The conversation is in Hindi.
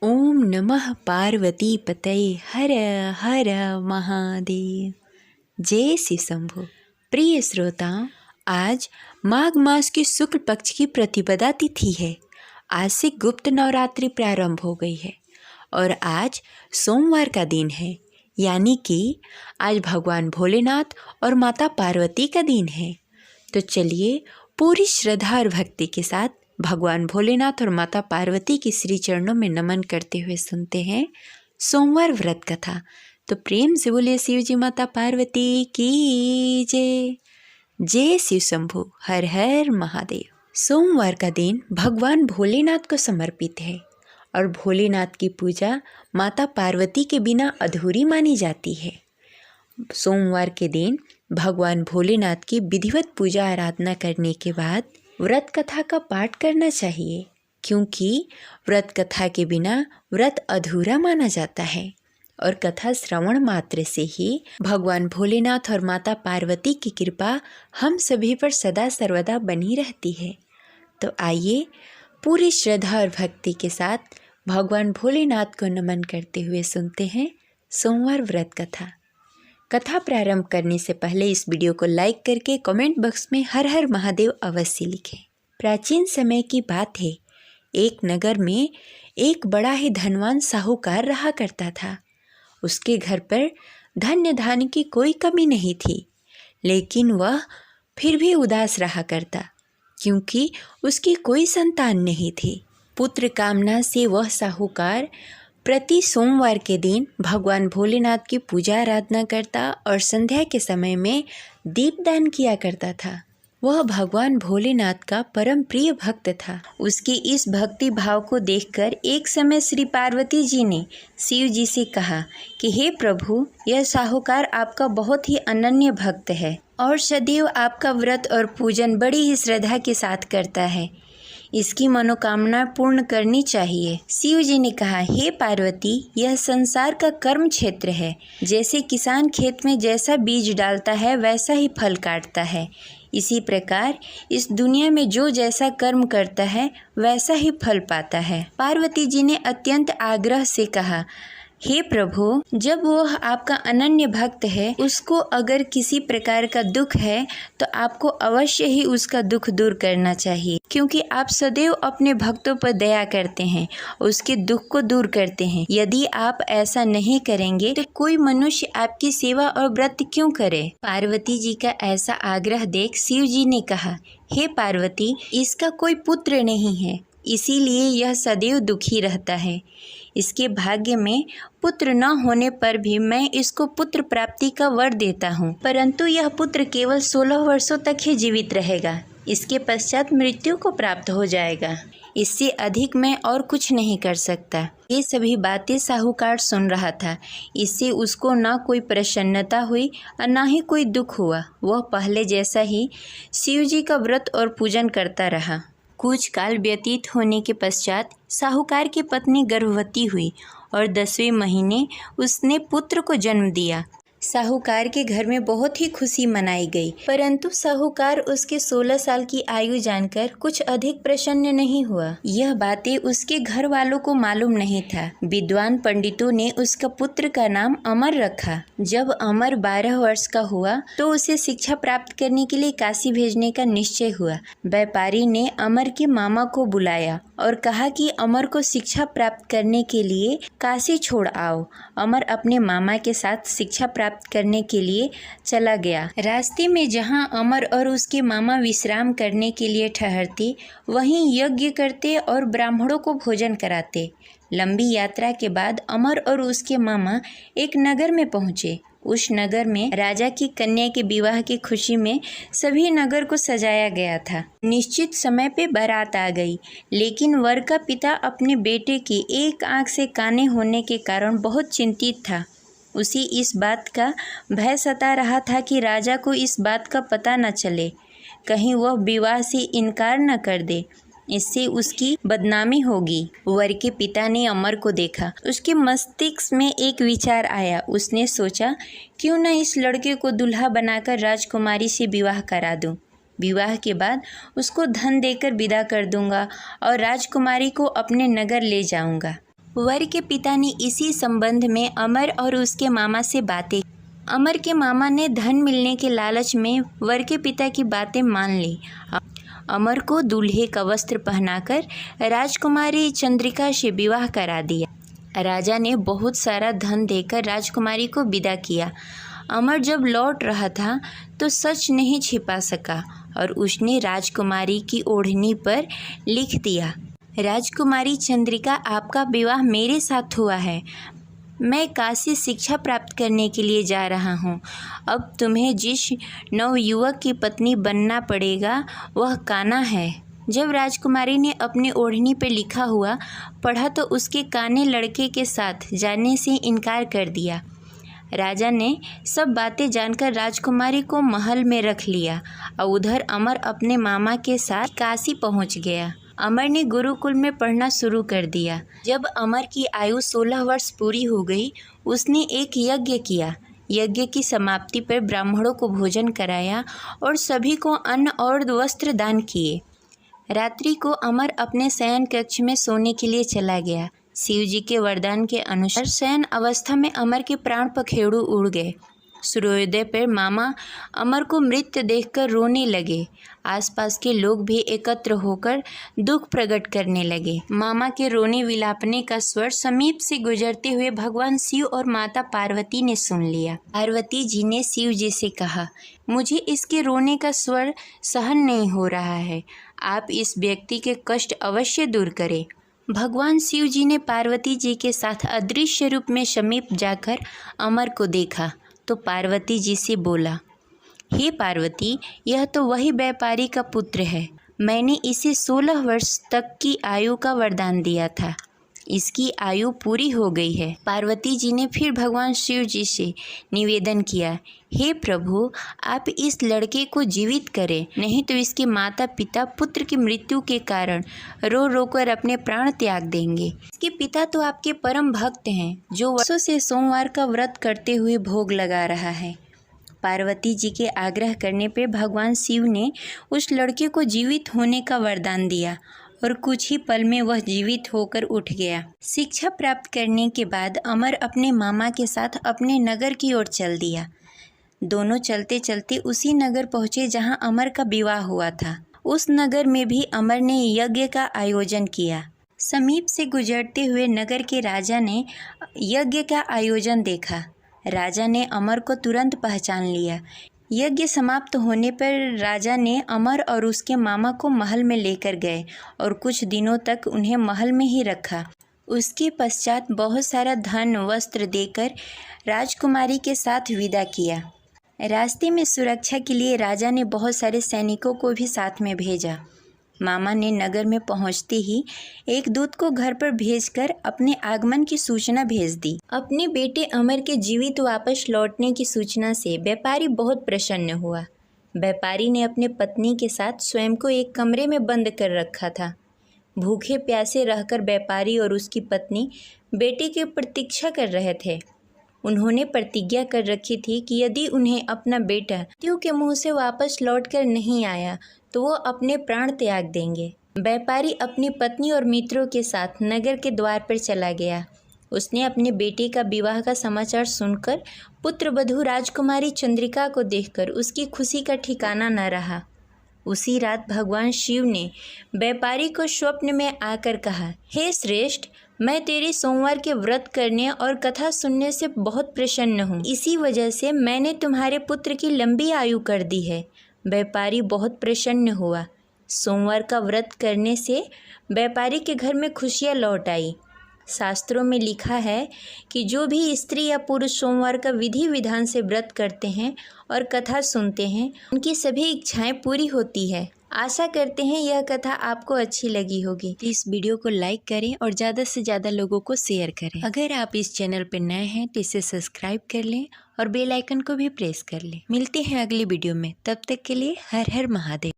ओम नमः पार्वती पतये हर हर महादेव। जय श्री शंभु। प्रिय श्रोताओं, आज माघ मास की शुक्ल पक्ष की प्रतिपदा तिथि है। आज से गुप्त नवरात्रि प्रारंभ हो गई है और आज सोमवार का दिन है, यानी कि आज भगवान भोलेनाथ और माता पार्वती का दिन है। तो चलिए पूरी श्रद्धा और भक्ति के साथ भगवान भोलेनाथ और माता पार्वती के श्री चरणों में नमन करते हुए सुनते हैं सोमवार व्रत कथा। तो प्रेम से बोलिए शिव जी माता पार्वती की जय। जय शिव शंभु। हर हर महादेव। सोमवार का दिन भगवान भोलेनाथ को समर्पित है और भोलेनाथ की पूजा माता पार्वती के बिना अधूरी मानी जाती है। सोमवार के दिन भगवान भोलेनाथ की विधिवत पूजा आराधना करने के बाद व्रत कथा का पाठ करना चाहिए, क्योंकि व्रत कथा के बिना व्रत अधूरा माना जाता है और कथा श्रवण मात्र से ही भगवान भोलेनाथ और माता पार्वती की कृपा हम सभी पर सदा सर्वदा बनी रहती है। तो आइए पूरी श्रद्धा और भक्ति के साथ भगवान भोलेनाथ को नमन करते हुए सुनते हैं सोमवार व्रत कथा। कथा प्रारंभ करने से पहले इस वीडियो को लाइक करके कमेंट बॉक्स में हर हर महादेव अवश्य लिखें। प्राचीन समय की बात है, एक नगर में एक बड़ा ही धनवान साहूकार रहा करता था। उसके घर पर धन्य धान्य की कोई कमी नहीं थी, लेकिन वह फिर भी उदास रहा करता, क्योंकि उसकी कोई संतान नहीं थी। पुत्र कामना से वह साहूकार प्रति सोमवार के दिन भगवान भोलेनाथ की पूजा आराधना करता और संध्या के समय में दीपदान किया करता था। वह भगवान भोलेनाथ का परम प्रिय भक्त था। उसके इस भक्ति भाव को देखकर एक समय श्री पार्वती जी ने शिव जी से कहा कि हे प्रभु, यह साहूकार आपका बहुत ही अनन्य भक्त है और सदैव आपका व्रत और पूजन बड़ी ही श्रद्धा के साथ करता है। इसकी मनोकामना पूर्ण करनी चाहिए। शिव जी ने कहा, हे पार्वती, यह संसार का कर्म क्षेत्र है। जैसे किसान खेत में जैसा बीज डालता है वैसा ही फल काटता है, इसी प्रकार इस दुनिया में जो जैसा कर्म करता है वैसा ही फल पाता है। पार्वती जी ने अत्यंत आग्रह से कहा, हे प्रभु, जब वह आपका अनन्य भक्त है, उसको अगर किसी प्रकार का दुख है तो आपको अवश्य ही उसका दुख दूर करना चाहिए, क्योंकि आप सदैव अपने भक्तों पर दया करते हैं, उसके दुख को दूर करते हैं। यदि आप ऐसा नहीं करेंगे तो कोई मनुष्य आपकी सेवा और व्रत क्यों करे? पार्वती जी का ऐसा आग्रह देख शिव जी ने कहा, हे पार्वती, इसका कोई पुत्र नहीं है, इसीलिए यह सदैव दुखी रहता है। इसके भाग्य में पुत्र न होने पर भी मैं इसको पुत्र प्राप्ति का वर देता हूँ, परंतु यह पुत्र केवल 16 वर्षों तक ही जीवित रहेगा। इसके पश्चात मृत्यु को प्राप्त हो जाएगा। इससे अधिक मैं और कुछ नहीं कर सकता। ये सभी बातें साहूकार सुन रहा था। इससे उसको न कोई प्रसन्नता हुई और न ही कोई दुख हुआ। वह पहले जैसा ही शिव जी का व्रत और पूजन करता रहा। कुछ काल व्यतीत होने के पश्चात साहूकार की पत्नी गर्भवती हुई और 10वें महीने उसने पुत्र को जन्म दिया। साहूकार के घर में बहुत ही खुशी मनाई गई, परंतु साहूकार उसके 16 साल की आयु जानकर कुछ अधिक प्रसन्न नहीं हुआ। यह बातें उसके घर वालों को मालूम नहीं था। विद्वान पंडितों ने उसका पुत्र का नाम अमर रखा। जब अमर 12 वर्ष का हुआ तो उसे शिक्षा प्राप्त करने के लिए काशी भेजने का निश्चय हुआ। व्यापारी ने अमर के मामा को बुलाया और कहा कि अमर को शिक्षा प्राप्त करने के लिए काशी छोड़ आओ। अमर अपने मामा के साथ शिक्षा प्राप्त करने के लिए चला गया। रास्ते में जहां अमर और उसके मामा विश्राम करने के लिए ठहरते, वहीं यज्ञ करते और ब्राह्मणों को भोजन कराते। लंबी यात्रा के बाद अमर और उसके मामा एक नगर में पहुंचे। उस नगर में राजा की कन्या के विवाह की खुशी में सभी नगर को सजाया गया था। निश्चित समय पे बारात आ गई, लेकिन वर का पिता अपने बेटे की एक आंख से काने होने के कारण बहुत चिंतित था। उसी इस बात का भय सता रहा था कि राजा को इस बात का पता न चले, कहीं वह विवाह से इनकार न कर दे, इससे उसकी बदनामी होगी। वर के पिता ने अमर को देखा। उसके मस्तिष्क में एक विचार आया। उसने सोचा, क्यों न इस लड़के को दूल्हा बनाकर राजकुमारी से विवाह करा दूं। विवाह के बाद उसको धन देकर विदा कर दूंगा और राजकुमारी को अपने नगर ले जाऊंगा। वर के पिता ने इसी संबंध में अमर और उसके मामा से बातें। अमर के मामा ने धन मिलने के लालच में वर के पिता की बातें मान ली। अमर को दूल्हे का वस्त्र पहनाकर राजकुमारी चंद्रिका से विवाह करा दिया। राजा ने बहुत सारा धन देकर राजकुमारी को विदा किया। अमर जब लौट रहा था तो सच नहीं छिपा सका और उसने राजकुमारी की ओढ़नी पर लिख दिया, राजकुमारी चंद्रिका, आपका विवाह मेरे साथ हुआ है। मैं काशी शिक्षा प्राप्त करने के लिए जा रहा हूँ। अब तुम्हें जिस नवयुवक की पत्नी बनना पड़ेगा वह कान्हा है। जब राजकुमारी ने अपनी ओढ़नी पर लिखा हुआ पढ़ा तो उसके कान्हे लड़के के साथ जाने से इनकार कर दिया। राजा ने सब बातें जानकर राजकुमारी को महल में रख लिया और उधर अमर अपने मामा के साथ काशी पहुंच गया। अमर ने गुरुकुल में पढ़ना शुरू कर दिया। जब अमर की आयु 16 वर्ष पूरी हो गई, उसने एक यज्ञ किया। यज्ञ की समाप्ति पर ब्राह्मणों को भोजन कराया और सभी को अन्न और वस्त्र दान किए। रात्रि को अमर अपने शयन कक्ष में सोने के लिए चला गया। शिव जी के वरदान के अनुसार शयन अवस्था में अमर के प्राण पखेरु उड़ गए। सूर्योदय पर मामा अमर को मृत देखकर रोने लगे। आसपास के लोग भी एकत्र होकर दुख प्रकट करने लगे। मामा के रोने विलापने का स्वर समीप से गुजरते हुए भगवान शिव और माता पार्वती ने सुन लिया। पार्वती जी ने शिव जी से कहा, मुझे इसके रोने का स्वर सहन नहीं हो रहा है, आप इस व्यक्ति के कष्ट अवश्य दूर करें। भगवान शिव जी ने पार्वती जी के साथ अदृश्य रूप में समीप जाकर अमर को देखा तो पार्वती जी से बोला, हे पार्वती, यह तो वही व्यापारी का पुत्र है। मैंने इसे 16 वर्ष तक की आयु का वरदान दिया था। इसकी आयु पूरी हो गई है। पार्वती जी ने फिर भगवान शिव जी से निवेदन किया, हे प्रभु, आप इस लड़के को जीवित करें, नहीं तो इसके माता पिता पुत्र की मृत्यु के कारण रो रो कर अपने प्राण त्याग देंगे। इसके पिता तो आपके परम भक्त हैं, जो वर्षों से सोमवार का व्रत करते हुए भोग लगा रहा है। पार्वती जी के आग्रह करने पर भगवान शिव ने उस लड़के को जीवित होने का वरदान दिया और कुछ ही पल में वह जीवित होकर उठ गया। शिक्षा प्राप्त करने के बाद अमर अपने मामा के साथ अपने नगर की ओर चल दिया। दोनों चलते चलते उसी नगर पहुँचे जहाँ अमर का विवाह हुआ था। उस नगर में भी अमर ने यज्ञ का आयोजन किया। समीप से गुजरते हुए नगर के राजा ने यज्ञ का आयोजन देखा। राजा ने अमर को तुरंत पहचान लिया। यज्ञ समाप्त होने पर राजा ने अमर और उसके मामा को महल में लेकर गए और कुछ दिनों तक उन्हें महल में ही रखा। उसके पश्चात बहुत सारा धन वस्त्र देकर राजकुमारी के साथ विदा किया। रास्ते में सुरक्षा के लिए राजा ने बहुत सारे सैनिकों को भी साथ में भेजा। मामा ने नगर में पहुंचते ही एक दूत को घर पर भेजकर अपने आगमन की सूचना भेज दी। अपने बेटे अमर के जीवित वापस लौटने की सूचना से व्यापारी बहुत प्रसन्न हुआ। व्यापारी ने अपने पत्नी के साथ स्वयं को एक कमरे में बंद कर रखा था। भूखे प्यासे रहकर व्यापारी और उसकी पत्नी बेटे की प्रतीक्षा कर रहे थे। उन्होंने प्रतिज्ञा कर रखी थी कि यदि उन्हें अपना बेटा मृत्यु के मुंह से वापस लौटकर नहीं आया तो वो अपने प्राण त्याग देंगे। व्यापारी अपनी पत्नी और मित्रों के साथ नगर के द्वार पर चला गया। उसने अपने बेटे का विवाह का समाचार सुनकर पुत्रवधू राजकुमारी चंद्रिका को देखकर उसकी खुशी का ठिकाना न रहा। उसी रात भगवान शिव ने व्यापारी को स्वप्न में आकर कहा, हे श्रेष्ठ, मैं तेरे सोमवार के व्रत करने और कथा सुनने से बहुत प्रसन्न हूँ। इसी वजह से मैंने तुम्हारे पुत्र की लंबी आयु कर दी है। व्यापारी बहुत प्रसन्न हुआ। सोमवार का व्रत करने से व्यापारी के घर में खुशियाँ लौट आई। शास्त्रों में लिखा है कि जो भी स्त्री या पुरुष सोमवार का विधि विधान से व्रत करते हैं और कथा सुनते हैं, उनकी सभी इच्छाएं पूरी होती है। आशा करते हैं यह कथा आपको अच्छी लगी होगी। इस वीडियो को लाइक करें और ज़्यादा से ज़्यादा लोगों को शेयर करें। अगर आप इस चैनल पर नए हैं तो इसे सब्सक्राइब कर लें और बेल आइकन को भी प्रेस कर लें। मिलते हैं अगली वीडियो में, तब तक के लिए हर हर महादेव।